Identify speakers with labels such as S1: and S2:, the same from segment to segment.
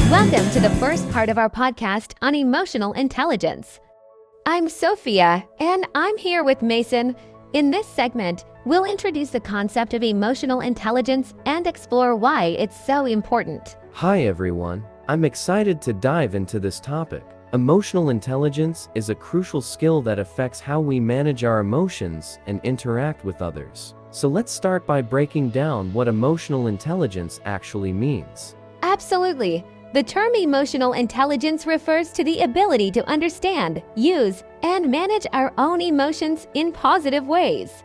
S1: Welcome to the first part of our podcast on emotional intelligence. I'm Sophia, and I'm here with Mason. In this segment, we'll introduce the concept of emotional intelligence and explore why it's so important.
S2: Hi everyone, I'm excited to dive into this topic. Emotional intelligence is a crucial skill that affects how we manage our emotions and interact with others. So let's start by breaking down what emotional intelligence actually means.
S1: Absolutely. The term emotional intelligence refers to the ability to understand, use, and manage our own emotions in positive ways.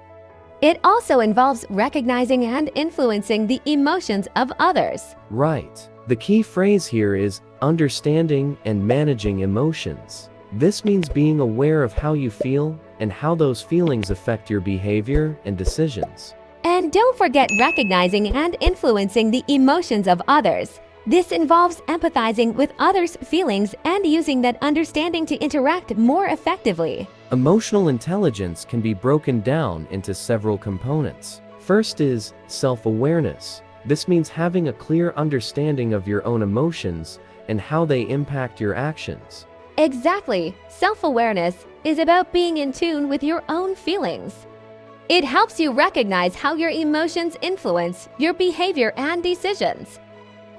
S1: It also involves recognizing and influencing the emotions of others.
S2: Right. The key phrase here is understanding and managing emotions. This means being aware of how you feel and how those feelings affect your behavior and decisions.
S1: And don't forget recognizing and influencing the emotions of others. This involves empathizing with others' feelings and using that understanding to interact more effectively.
S2: Emotional intelligence can be broken down into several components. First is self-awareness. This means having a clear understanding of your own emotions and how they impact your actions.
S1: Exactly. Self-awareness is about being in tune with your own feelings. It helps you recognize how your emotions influence your behavior and decisions.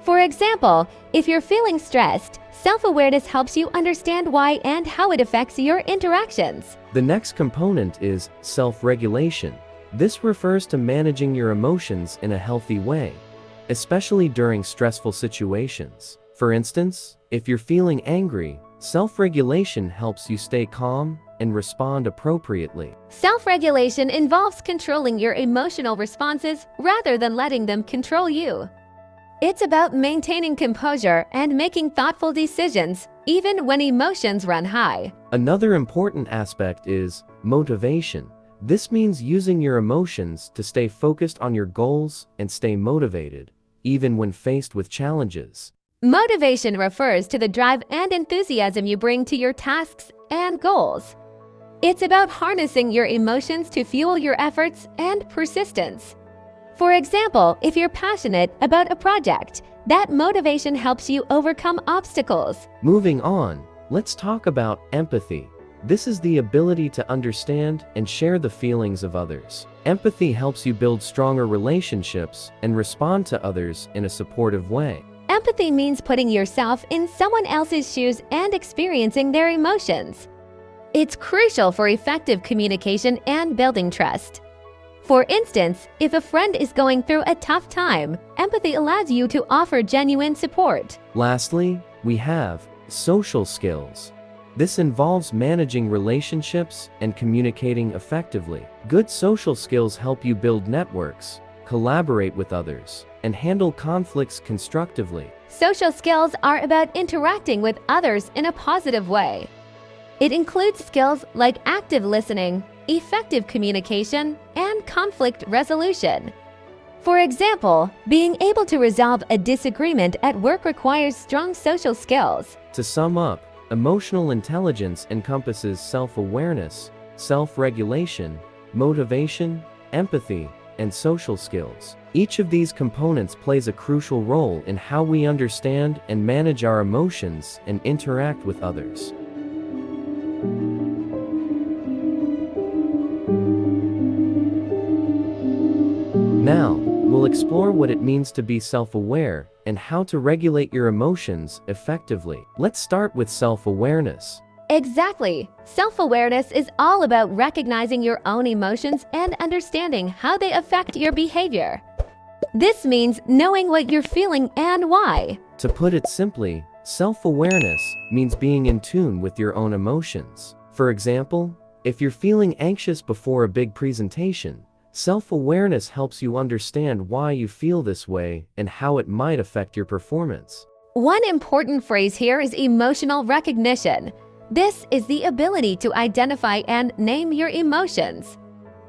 S1: For example, if you're feeling stressed, self-awareness helps you understand why and how it affects your interactions.
S2: The next component is self-regulation. This refers to managing your emotions in a healthy way, especially during stressful situations. For instance, if you're feeling angry, self-regulation helps you stay calm and respond appropriately.
S1: Self-regulation involves controlling your emotional responses rather than letting them control you. It's about maintaining composure and making thoughtful decisions, even when emotions run high.
S2: Another important aspect is motivation. This means using your emotions to stay focused on your goals and stay motivated, even when faced with challenges.
S1: Motivation refers to the drive and enthusiasm you bring to your tasks and goals. It's about harnessing your emotions to fuel your efforts and persistence. For example, if you're passionate about a project, that motivation helps you overcome obstacles.
S2: Moving on, let's talk about empathy. This is the ability to understand and share the feelings of others. Empathy helps you build stronger relationships and respond to others in a supportive way.
S1: Empathy means putting yourself in someone else's shoes and experiencing their emotions. It's crucial for effective communication and building trust. For instance, if a friend is going through a tough time, empathy allows you to offer genuine support.
S2: Lastly, we have social skills. This involves managing relationships and communicating effectively. Good social skills help you build networks, collaborate with others, and handle conflicts constructively.
S1: Social skills are about interacting with others in a positive way. It includes skills like active listening, effective communication, and conflict resolution. For example, being able to resolve a disagreement at work requires strong social skills.
S2: To sum up, emotional intelligence encompasses self-awareness, self-regulation, motivation, empathy, and social skills. Each of these components plays a crucial role in how we understand and manage our emotions and interact with others. Now, we'll explore what it means to be self-aware and how to regulate your emotions effectively. Let's start with self-awareness.
S1: Exactly. Self-awareness is all about recognizing your own emotions and understanding how they affect your behavior. This means knowing what you're feeling and why.
S2: To put it simply, self-awareness means being in tune with your own emotions. For example, if you're feeling anxious before a big presentation, self-awareness helps you understand why you feel this way and how it might affect your performance.
S1: One important phrase here is emotional recognition. This is the ability to identify and name your emotions.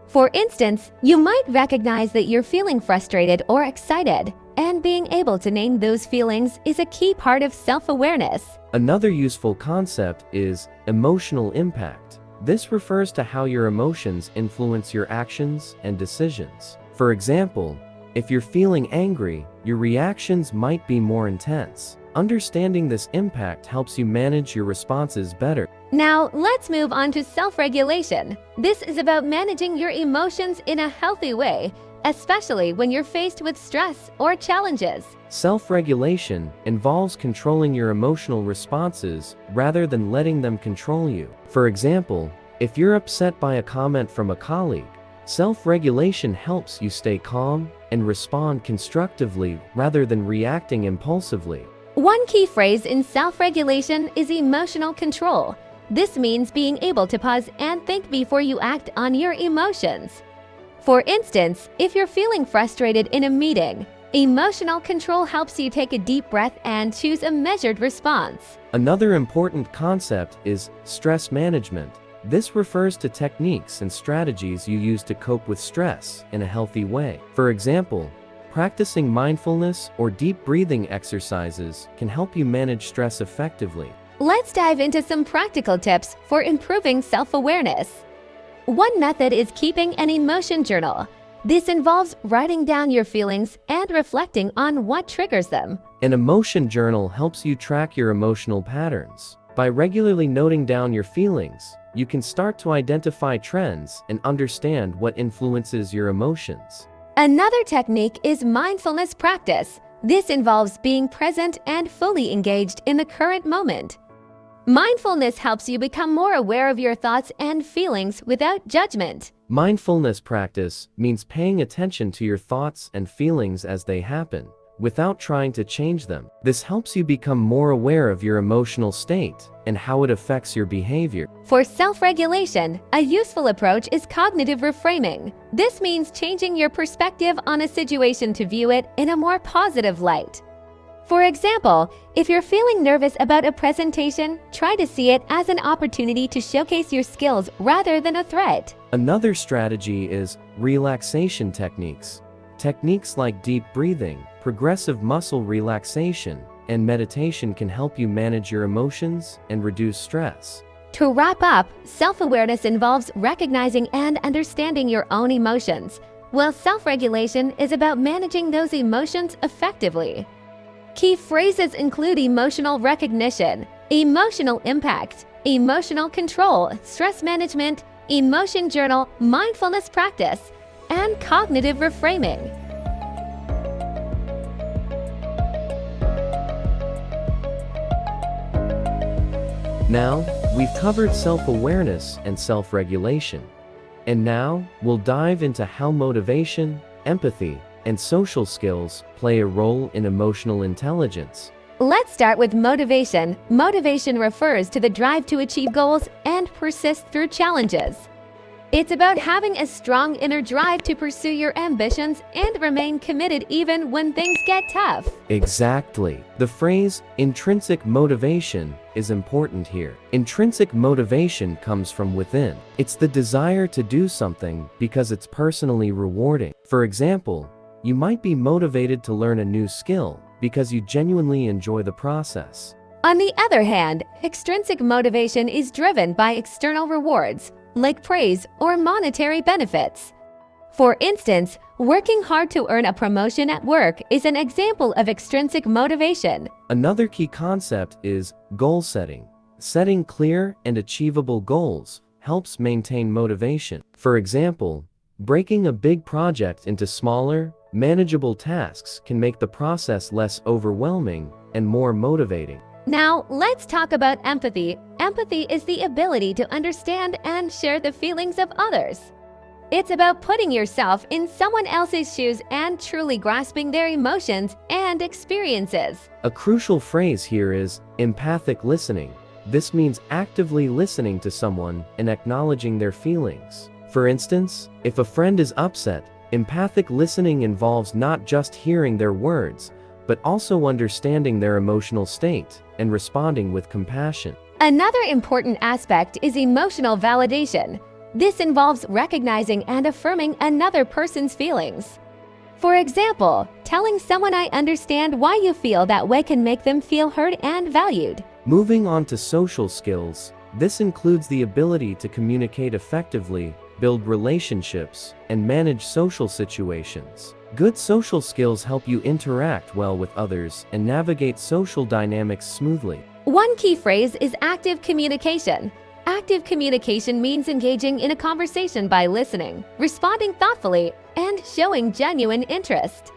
S1: For instance, you might recognize that you're feeling frustrated or excited, and being able to name those feelings is a key part of self-awareness.
S2: Another useful concept is emotional impact. This refers to how your emotions influence your actions and decisions. For example, if you're feeling angry, your reactions might be more intense. Understanding this impact helps you manage your responses better.
S1: Now, let's move on to self-regulation. This is about managing your emotions in a healthy way, especially when you're faced with stress or challenges.
S2: Self-regulation involves controlling your emotional responses rather than letting them control you. For example, if you're upset by a comment from a colleague, self-regulation helps you stay calm and respond constructively rather than reacting impulsively.
S1: One key phrase in self-regulation is emotional control. This means being able to pause and think before you act on your emotions. For instance, if you're feeling frustrated in a meeting, emotional control helps you take a deep breath and choose a measured response.
S2: Another important concept is stress management. This refers to techniques and strategies you use to cope with stress in a healthy way. For example, practicing mindfulness or deep breathing exercises can help you manage stress effectively.
S1: Let's dive into some practical tips for improving self-awareness. One method is keeping an emotion journal. This involves writing down your feelings and reflecting on what triggers them.
S2: An emotion journal helps you track your emotional patterns. By regularly noting down your feelings, you can start to identify trends and understand what influences your emotions.
S1: Another technique is mindfulness practice. This involves being present and fully engaged in the current moment. Mindfulness helps you become more aware of your thoughts and feelings without judgment.
S2: Mindfulness practice means paying attention to your thoughts and feelings as they happen, without trying to change them. This helps you become more aware of your emotional state and how it affects your behavior.
S1: For self-regulation, a useful approach is cognitive reframing. This means changing your perspective on a situation to view it in a more positive light. For example, if you're feeling nervous about a presentation, try to see it as an opportunity to showcase your skills rather than a threat.
S2: Another strategy is relaxation techniques. Techniques like deep breathing, progressive muscle relaxation, and meditation can help you manage your emotions and reduce stress.
S1: To wrap up, self-awareness involves recognizing and understanding your own emotions, while self-regulation is about managing those emotions effectively. Key phrases include emotional recognition, emotional impact, emotional control, stress management, emotion journal, mindfulness practice, and cognitive reframing.
S2: Now, we've covered self-awareness and self-regulation. And now, we'll dive into how motivation, empathy, and social skills play a role in emotional intelligence.
S1: Let's start with motivation. Motivation refers to the drive to achieve goals and persist through challenges. It's about having a strong inner drive to pursue your ambitions and remain committed even when things get tough.
S2: Exactly. The phrase intrinsic motivation is important here. Intrinsic motivation comes from within. It's the desire to do something because it's personally rewarding. For example, you might be motivated to learn a new skill because you genuinely enjoy the process.
S1: On the other hand, extrinsic motivation is driven by external rewards, like praise or monetary benefits. For instance, working hard to earn a promotion at work is an example of extrinsic motivation.
S2: Another key concept is goal setting. Setting clear and achievable goals helps maintain motivation. For example, breaking a big project into smaller, manageable tasks can make the process less overwhelming and more motivating.
S1: Now, let's talk about empathy. Empathy is the ability to understand and share the feelings of others. It's about putting yourself in someone else's shoes and truly grasping their emotions and experiences.
S2: A crucial phrase here is empathic listening. This means actively listening to someone and acknowledging their feelings. For instance, if a friend is upset, empathic listening involves not just hearing their words, but also understanding their emotional state and responding with compassion.
S1: Another important aspect is emotional validation. This involves recognizing and affirming another person's feelings. For example, telling someone I understand why you feel that way can make them feel heard and valued.
S2: Moving on to social skills, this includes the ability to communicate effectively, build relationships, and manage social situations. Good social skills help you interact well with others and navigate social dynamics smoothly.
S1: One key phrase is active communication. Active communication means engaging in a conversation by listening, responding thoughtfully, and showing genuine interest.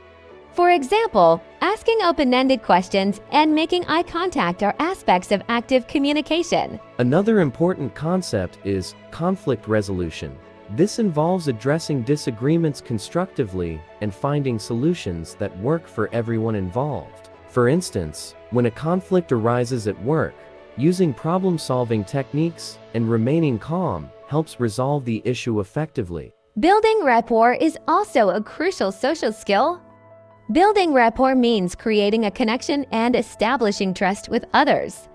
S1: For example, asking open-ended questions and making eye contact are aspects of active communication.
S2: Another important concept is conflict resolution. This involves addressing disagreements constructively and finding solutions that work for everyone involved. For instance, when a conflict arises at work, using problem-solving techniques and remaining calm helps resolve the issue effectively.
S1: Building rapport is also a crucial social skill. Building rapport means creating a connection and establishing trust with others.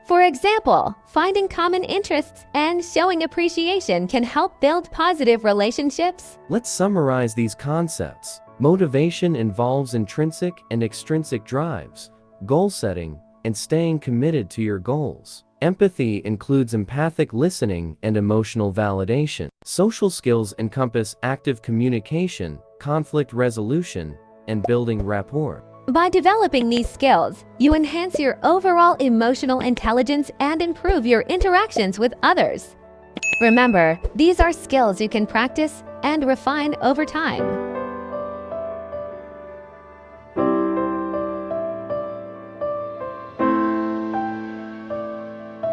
S1: For example, finding common interests and showing appreciation can help build positive relationships.
S2: Let's summarize these concepts. Motivation involves intrinsic and extrinsic drives, goal setting, and staying committed to your goals. Empathy includes empathic listening and emotional validation. Social skills encompass active communication, conflict resolution, and building rapport.
S1: By developing these skills, you enhance your overall emotional intelligence and improve your interactions with others. Remember, these are skills you can practice and refine over time.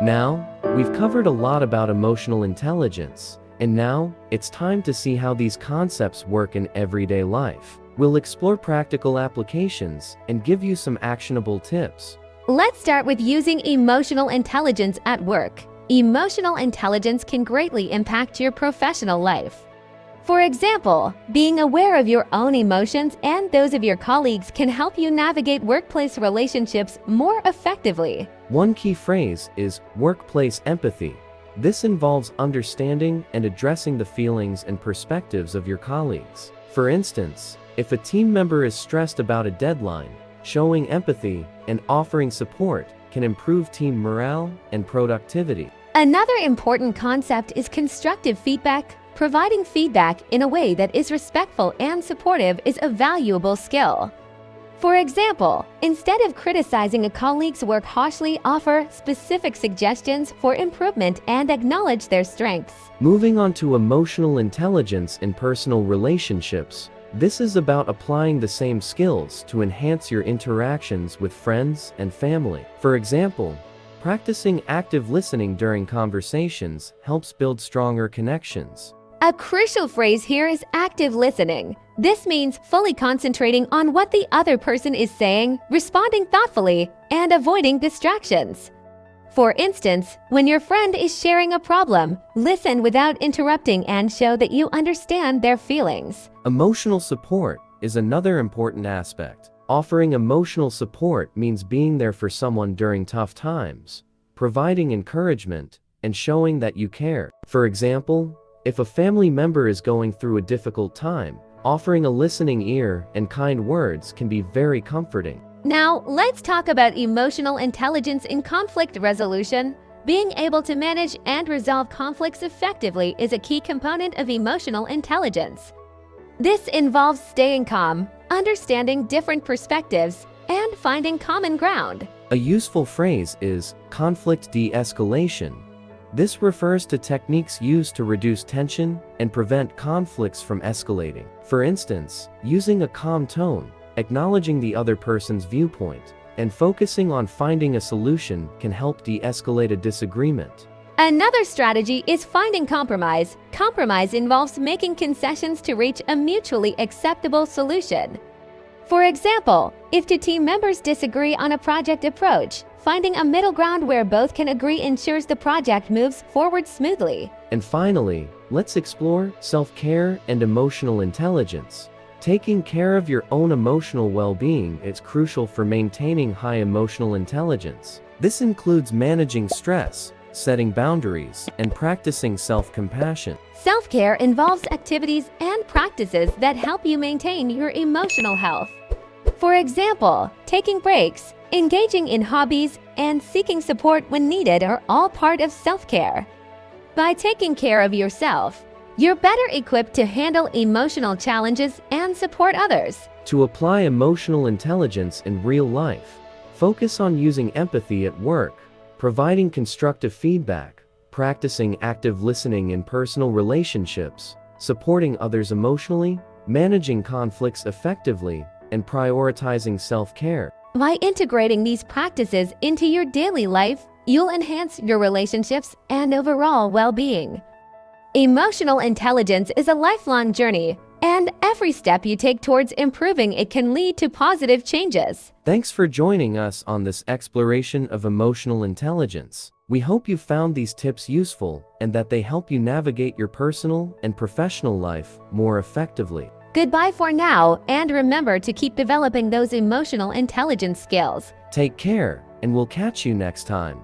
S2: Now, we've covered a lot about emotional intelligence, and now it's time to see how these concepts work in everyday life. We'll explore practical applications and give you some actionable tips.
S1: Let's start with using emotional intelligence at work. Emotional intelligence can greatly impact your professional life. For example, being aware of your own emotions and those of your colleagues can help you navigate workplace relationships more effectively.
S2: One key phrase is workplace empathy. This involves understanding and addressing the feelings and perspectives of your colleagues. For instance, if a team member is stressed about a deadline, showing empathy and offering support can improve team morale and productivity.
S1: Another important concept is constructive feedback. Providing feedback in a way that is respectful and supportive is a valuable skill. For example, instead of criticizing a colleague's work harshly, offer specific suggestions for improvement and acknowledge their strengths.
S2: Moving on to emotional intelligence in personal relationships. This is about applying the same skills to enhance your interactions with friends and family. For example, practicing active listening during conversations helps build stronger connections.
S1: A crucial phrase here is active listening. This means fully concentrating on what the other person is saying, responding thoughtfully, and avoiding distractions. For instance, when your friend is sharing a problem, listen without interrupting and show that you understand their feelings.
S2: Emotional support is another important aspect. Offering emotional support means being there for someone during tough times, providing encouragement, and showing that you care. For example, if a family member is going through a difficult time, offering a listening ear and kind words can be very comforting.
S1: Now, let's talk about emotional intelligence in conflict resolution. Being able to manage and resolve conflicts effectively is a key component of emotional intelligence. This involves staying calm, understanding different perspectives, and finding common ground.
S2: A useful phrase is conflict de-escalation. This refers to techniques used to reduce tension and prevent conflicts from escalating. For instance, using a calm tone, acknowledging the other person's viewpoint, and focusing on finding a solution can help de-escalate a disagreement.
S1: Another strategy is finding compromise. Compromise involves making concessions to reach a mutually acceptable solution. For example, if two team members disagree on a project approach, finding a middle ground where both can agree ensures the project moves forward smoothly.
S2: And finally, let's explore self-care and emotional intelligence. Taking care of your own emotional well-being is crucial for maintaining high emotional intelligence. This includes managing stress, setting boundaries, and practicing self-compassion.
S1: Self-care involves activities and practices that help you maintain your emotional health. For example, taking breaks, engaging in hobbies, and seeking support when needed are all part of self-care. By taking care of yourself, you're better equipped to handle emotional challenges and support others.
S2: To apply emotional intelligence in real life, focus on using empathy at work, providing constructive feedback, practicing active listening in personal relationships, supporting others emotionally, managing conflicts effectively, and prioritizing self-care.
S1: By integrating these practices into your daily life, you'll enhance your relationships and overall well-being. Emotional intelligence is a lifelong journey, and every step you take towards improving it can lead to positive changes.
S2: Thanks for joining us on this exploration of emotional intelligence. We hope you found these tips useful and that they help you navigate your personal and professional life more effectively.
S1: Goodbye for now, and remember to keep developing those emotional intelligence skills.
S2: Take care, and we'll catch you next time.